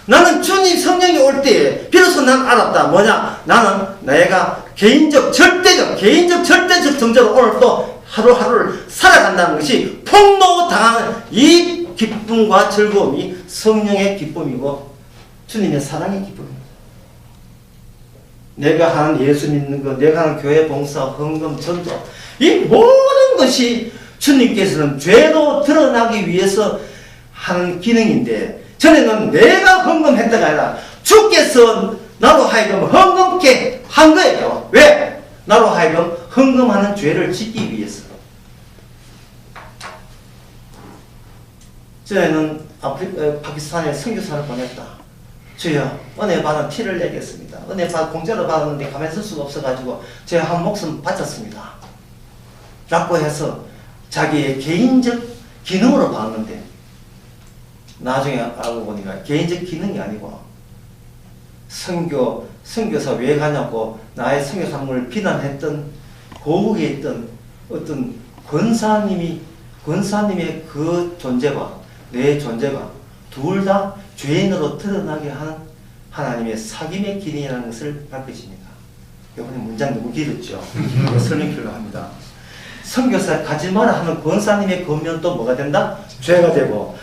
Speaker 1: 나는 주님 성령이 올 때에 비로소 난 알았다. 뭐냐? 나는 내가 개인적, 절대적 정죄로 오늘 또 하루하루를 살아간다는 것이 폭로당하는 이 기쁨과 즐거움이 성령의 기쁨이고 주님의 사랑의 기쁨입니다. 내가 하는 예수 믿는 것, 내가 하는 교회 봉사, 헌금, 전도 이 모든 것이 주님께서는 죄로 드러나기 위해서 하는 기능인데 전에는 내가 헌금했다가 아니라 주께서 나로 하여금 헌금케 한 거예요. 왜? 나로 하여금 헌금하는 죄를 짓기 위해서. 전에는 파키스탄에 선교사를 보냈다. 주여 은혜 받은 티를 내겠습니다. 은혜 공짜로 받았는데 가만히 있을 수가 없어가지고 제가 한 목숨 바쳤습니다. 라고 해서 자기의 개인적 기능으로 봤는데 나중에 알고 보니까 개인적 기능이 아니고 선교사 왜 가냐고 나의 선교 삶을 비난했던 고국에 있던 어떤 권사님의 그 존재가 내 존재가 둘 다 죄인으로 드러나게 하는 하나님의 사귐의 기능이라는 것을 밝혀집니다. 이번에 문장 너무 길었죠. 설명 필요합니다. 선교사 가지 마라 하는 권사님의 권면도 뭐가 된다? 죄가 되고,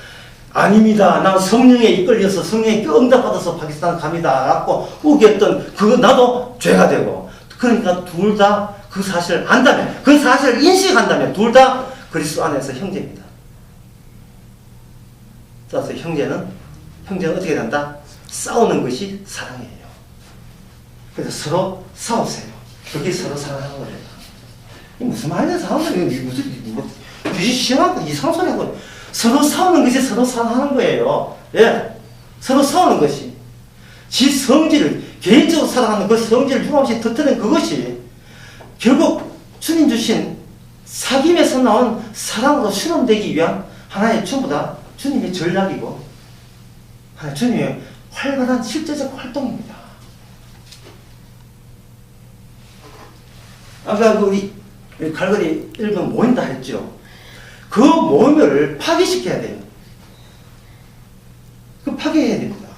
Speaker 1: 아닙니다. 난 성령에 이끌려서 성령에 응답받아서 파키스탄 갑니다. 갖고 우겼던 그거 나도 죄가 되고, 그러니까 둘 다 그 사실을 안다면, 그 사실을 인식한다면 둘 다 그리스도 안에서 형제입니다. 따라서 형제는 어떻게 된다? 싸우는 것이 사랑이에요. 그래서 서로 싸우세요. 그게 서로 사랑하는 거예요. 이 무슨 말이야, 싸우는 게 무슨 시원한 이상한 소리 하고 서로 싸우는 것이 서로 사랑하는 거예요. 예, 서로 싸우는 것이 지 성질을 개인적으로 사랑하는 그 성질을 유감없이 터뜨리는 그것이 결국 주님 주신 사귐에서 나온 사랑으로 실현되기 위한 하나의 전부 다 주님의 전략이고 주님의 활발한 실제적 활동입니다. 아까 우리 갈거리 1번 모인다 했죠. 그 모임을 파괴시켜야 돼요. 그 파괴해야 됩니다.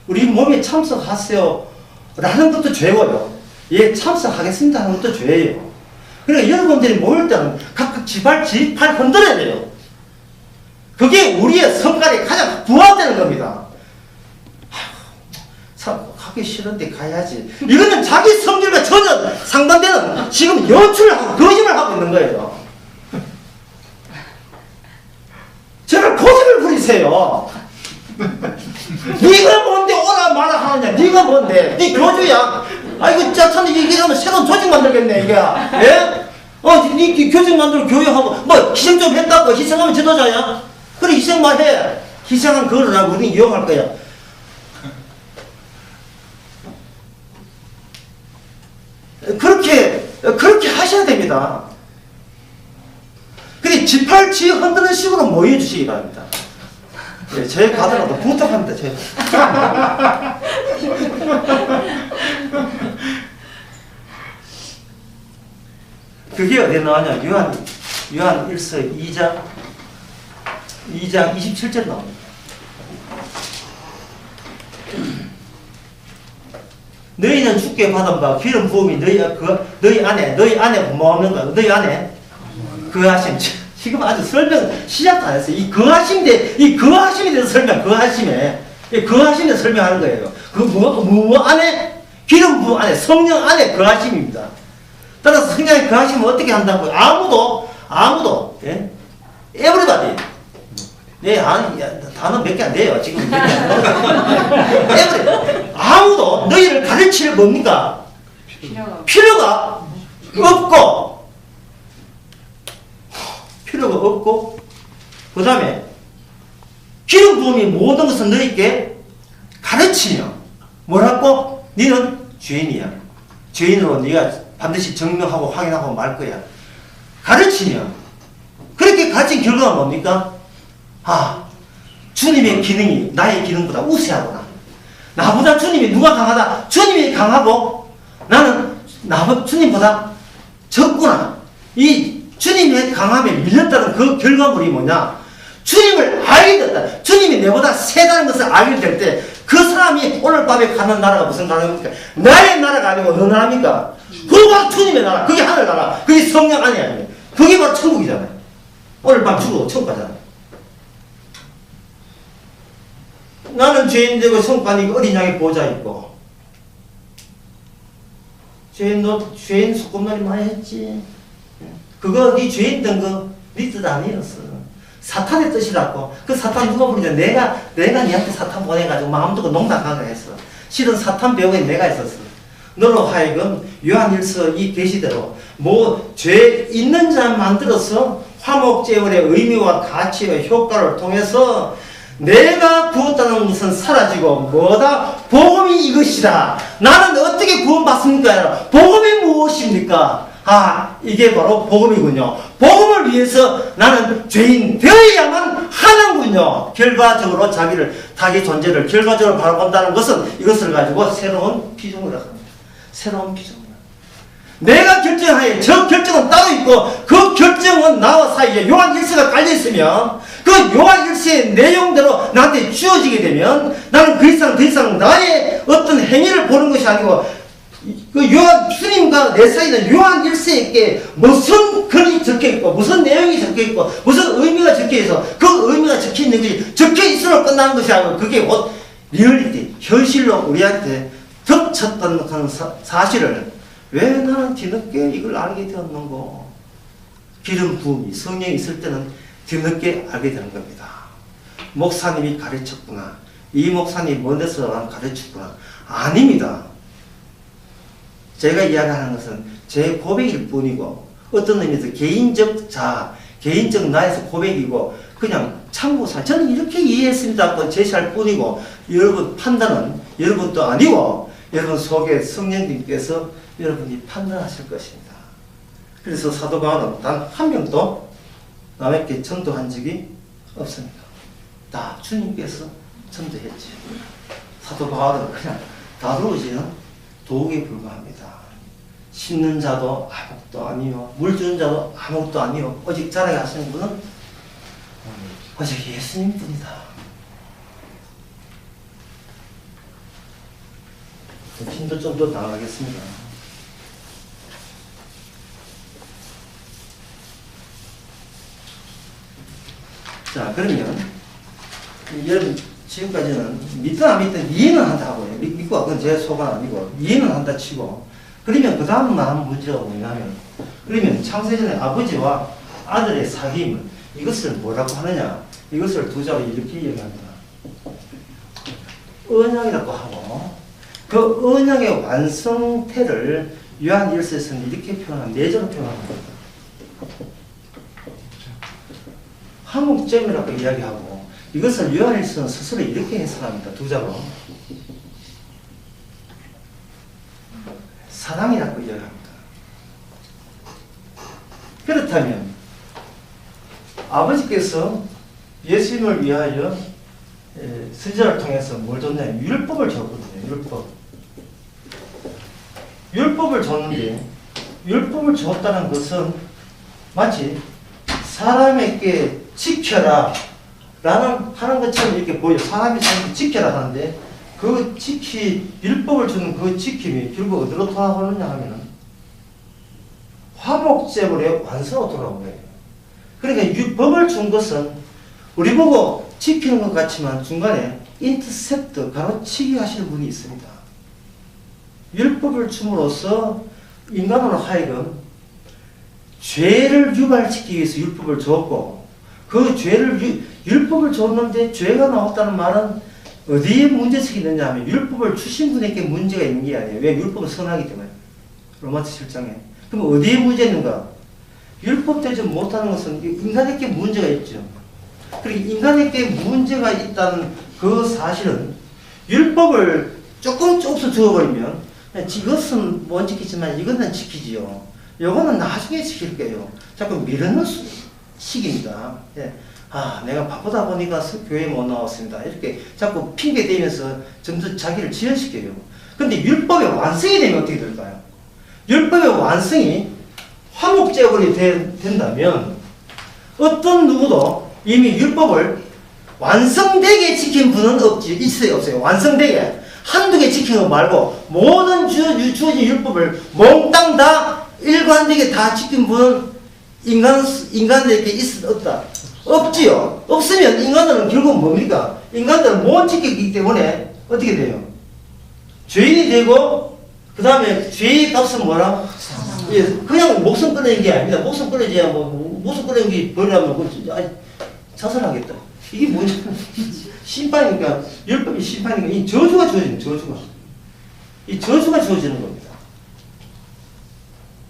Speaker 1: 우리 몸에 참석하세요 라는 것도 죄고요. 예, 참석하겠습니다 하는 것도 죄예요. 그러니까 여러분들이 모일 때는 각각 지팔 흔들어야 돼요. 그게 우리의 성깔이 가장 부합되는 겁니다. 참 가기 싫은데 가야지. 이거는 자기 성질과 전혀 상반되는 지금 연출을 하고 거짓말 하고 있는 거예요. 저를 고집을 부리세요. 네가 뭔데 오라 마라 하느냐. 네가 뭔데. 네 교주야. 아이고 참 이게 하면 새로운 조직 만들겠네 이게. 예? 네 조직 만들고 교육하고 뭐 희생 좀 했다고. 희생하면 지도자야. 그래 희생만 해. 희생한 그거를 우리는 이용할 거야. 그렇게 하셔야 됩니다. 근데 지팔지 흔드는 식으로 모여주시기 바랍니다. 네, 제 가더라도 부탁합니다. 그게 어디에 나오냐? 요한 1서 2장 27절 나옵니다. 너희는 주께 받은 바 기름 부음이 너희 안에 뭐 없는 거야? 너희 안에 그 하심. 지금 아주 설명 시작도 안 했어요. 이 거하심에 대해서 설명, 거하심에 대해서 설명하는 거예요. 그 뭐 안에? 기름 부음 안에, 성령 안에 거하심입니다. 따라서 성령의 거하심은 어떻게 한다고요? 아무도, 예? everybody. 네, 단어 몇 개 안 돼요. 지금 몇 개 안 돼요. 아무도 너희를 가르칠 뭡니까? 필요가 없고, 그 다음에 기름 부음이 모든 것을 너희에게 가르치며 뭐라고? 너는 죄인이야. 죄인으로 네가 반드시 증명하고 확인하고 말 거야. 가르치며 그렇게 가르친 결과가 뭡니까? 주님의 기능이 나의 기능보다 우세하구나. 나보다 주님이 누가 강하다? 주님이 강하고 나는 주님보다 적구나. 이 주님의 강함에 밀렸다는 그 결과물이 뭐냐? 주님을 알게 됐다. 주님이 내보다 세다는 것을 알게 될 때 그 사람이 오늘 밤에 가는 나라가 무슨 나라입니까? 나의 나라가 아니고 어느 나라입니까? 그거 바로 주님의 나라. 그게 하늘나라. 그게 성령 안이 아니에요. 그게 바로 천국이잖아요. 오늘 밤 죽어도 천국 가잖아요. 나는 죄인 되고 천국 가니까 어린 양의 보호자 있고, 죄인 소꿉놀이 많이 했지. 그거 네 죄인 된 거 네 뜻 아니었어. 사탄의 뜻이라고. 그 사탄 누가 부르냐? 내가 니한테 사탄 보내가지고 마음 두고 농락하게 했어. 실은 사탄 배우에 내가 있었어. 너로 하여금 요한1서 이 계시대로 죄 있는 자 만들어서 화목제물의 의미와 가치와 효과를 통해서 내가 구웠다는 것은 사라지고 뭐다? 복음이 이것이다. 나는 어떻게 구원받습니까? 복음이 무엇입니까? 이게 바로 복음이군요. 복음을 위해서 나는 죄인 되어야만 하는군요. 결과적으로 자기 존재를 결과적으로 바라본다는 것은 이것을 가지고 새로운 피조물이라고 합니다. 새로운 피조물. 내가 결정하에 저 결정은 따로 있고 그 결정은 나와 사이에 요한 1서가 깔려있으면 그 요한 1서의 내용대로 나한테 주어지게 되면 나는 더 이상 나의 어떤 행위를 보는 것이 아니고 그 요한 주님과 내 사이는 요한 1세에게 무슨 글이 적혀있고 무슨 내용이 적혀있고 무슨 의미가 적혀있어 그 의미가 적혀있는 것이 적혀있으로 끝나는 것이 아니고 그게 곧 리얼리티 현실로 우리한테 덮쳤던 그런 사실을 왜 나는 뒤늦게 이걸 알게 되었는고. 기름 부음이 성령이 있을 때는 뒤늦게 알게 되는 겁니다. 목사님이 가르쳤구나. 이 목사님이 먼 데서 가르쳤구나. 아닙니다. 제가 이야기하는 것은 제 고백일 뿐이고 어떤 의미에서 개인적 나에서 고백이고 그냥 참고사 저는 이렇게 이해했습니다. 제시할 뿐이고 여러분 판단은 여러분도 아니고 여러분 속에 성령님께서 여러분이 판단하실 것입니다. 그래서 사도 바울은 단 한 명도 남에게 전도한 적이 없습니다. 다 주님께서 전도했지. 사도 바울은 그냥 다루어지는 도구에 불과합니다. 심는 자도 아무것도 아니요 물 주는 자도 아무것도 아니요 오직 자라게 하시는 분은 오직 예수님 뿐이다. 힘도 좀 더 나가겠습니다. 자, 그러면 여러분 지금까지는 믿든 안 믿든 이해는 한다고요. 믿고 그건 제 소관 아니고 이해는 한다 치고 그러면 그 다음 남은 문제가 뭐냐면 그러면 창세전에 아버지와 아들의 사귐을 이것을 뭐라고 하느냐 이것을 두 자로 이렇게 얘기합니다. 언약이라고 하고 그 언약의 완성태를 요한 1서에서는 이렇게 표현합니다. 네 자로 표현합니다. 화목점이라고 이야기하고 이것을 요한 1서는 스스로 이렇게 해석합니다. 두 자로 사랑이라고 이야기합니다. 그렇다면 아버지께서 예수님을 위하여 선지자를 통해서 뭘 줬냐면 율법을 줬거든요. 율법을 줬는데 율법을 줬다는 것은 마치 사람에게 지켜라 라는 하는 것처럼 이렇게 보여. 사람이 지켜라 하는데 그 율법을 주는 그 지킴이 결국 어디로 돌아오느냐 하면은 화목제물의 완성으로 돌아오는 거예요. 그러니까 법을 준 것은 우리 보고 지키는 것 같지만 중간에 인터셉트 가로치기 하시는 분이 있습니다. 율법을 줌으로써 인간으로 하여금 죄를 유발시키기 위해서 율법을 줬고 그 율법을 줬는데 죄가 나왔다는 말은 어디에 문제식이 있느냐 하면 율법을 주신 분에게 문제가 있는 게 아니에요. 왜? 율법은 선하기 때문에. 로마서 7장에. 그럼 어디에 문제 있는가? 율법되지 못하는 것은 인간에게 문제가 있죠. 그리고 인간에게 문제가 있다는 그 사실은 율법을 조금 주어버리면 이것은 못 지키지만 이거는 지키지요. 이거는 나중에 지킬 거예요. 자꾸 미루는 식입니다. 예. 아, 내가 바쁘다 보니까 교회에 못 나왔습니다. 이렇게 자꾸 핑계 대면서 점점 자기를 지연시켜요. 근데 율법의 완성이 되면 어떻게 될까요? 율법의 완성이 화목제물이 된다면 어떤 누구도 이미 율법을 완성되게 지킨 분은 없어요. 완성되게. 한두 개 지킨 거 말고 모든 주어진 율법을 몽땅 다 일관되게 다 지킨 분은 인간에게 없다. 없지요. 없으면 인간들은 결국 뭡니까? 인간들은 못 지키기 때문에 어떻게 돼요? 죄인이 되고 그 다음에 죄의 값은 뭐라? 예, 그냥 목숨 끊는 게 아닙니다. 목숨 끊어져야 목숨 끊는 게 벌이라면 자살하겠다. 이게 뭐냐? 심판이니까 율법이 심판이니까 이 저주가 주어지는 이 저주가 주어지는 겁니다.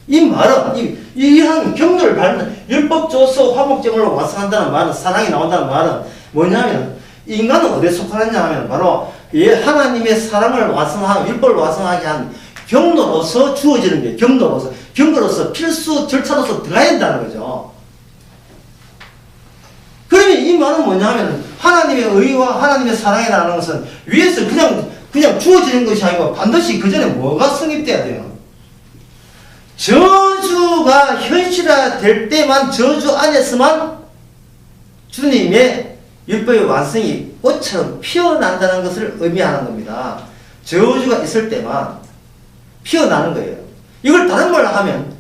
Speaker 1: 이 말은 이런 경로를 밟는 율법조서 화목제물로 완성한다는 말은 사랑이 나온다는 말은 뭐냐면 인간은 어디에 속하느냐 하면 바로 하나님의 사랑을 완성하고 율법을 완성하게 한 경로로서 주어지는 게 경로로서 필수 절차로서 들어가야 된다는 거죠. 그러면 이 말은 뭐냐 하면 하나님의 의와 하나님의 사랑이라는 것은 위에서 그냥 주어지는 것이 아니고 반드시 그 전에 뭐가 성립돼야 돼요? 저주가 현실화될 때만 저주 안에서만 주님의 율법의 완성이 꽃처럼 피어난다는 것을 의미하는 겁니다. 저주가 있을 때만 피어나는 거예요. 이걸 다른 말로 하면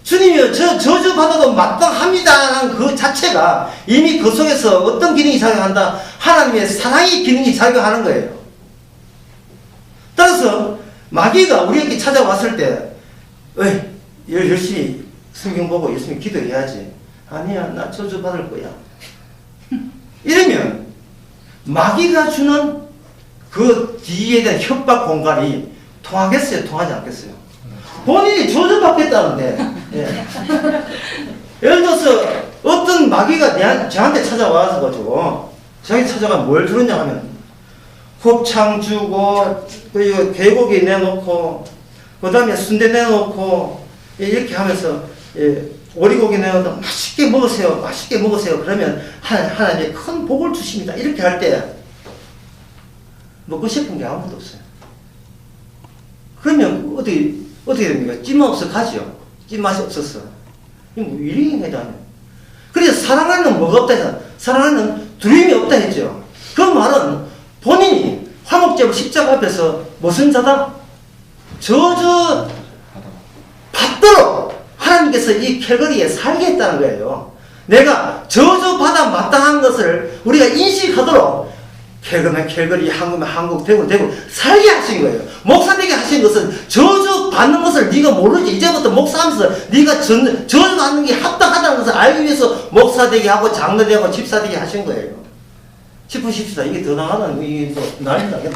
Speaker 1: 주님이여 저 저주받아도 마땅합니다라는 그 자체가 이미 그 속에서 어떤 기능이 작용한다? 하나님의 사랑의 기능이 작용하는 거예요. 따라서 마귀가 우리에게 찾아왔을 때 열심히 성경 보고 열심히 기도해야지. 아니야 나 저주받을 거야. 이러면 마귀가 주는 그 뒤에 대한 협박 공간이 통하겠어요? 통하지 않겠어요? 본인이 저주받겠다는데 예. 예를 들어서 어떤 마귀가 저한테 찾아와서 가지고 자기 찾아가 뭘 주느냐 하면 곱창 주고 그리고 개고기 내놓고 그 다음에 순대 내놓고 이렇게 하면서 오리고기 내놓고 맛있게 먹으세요 맛있게 먹으세요 그러면 하나님이 큰 복을 주십니다 이렇게 할 때 먹고 싶은 게 아무것도 없어요. 그러면 어떻게 됩니까? 찐맛 없어 가죠. 찐맛이 없었어. 이거 뭐 일행이다. 그래서 사랑하는 뭐가 없다 했잖아. 사랑하는 두려움이 없다 했죠. 그 말은 본인이 화목제물 십자가 앞에서 무슨 자다? 저주 받도록 하나님께서 이 캘거리에 살게 했다는 거예요. 내가 저주 받아 마땅한 것을 우리가 인식하도록 캘거면 캘거리, 한국면 한국, 대구면 대구 살게 하신 거예요. 목사 되게 하신 것은 저주 받는 것을 네가 모르지. 이제부터 목사하면서 네가 저주 받는 게 합당하다는 것을 알기 위해서 목사 되게 하고 장로 되게 하고 집사 되게 하신 거예요. 10분 14 이게 더 나가다는 이게 뭐 난리 나겠다.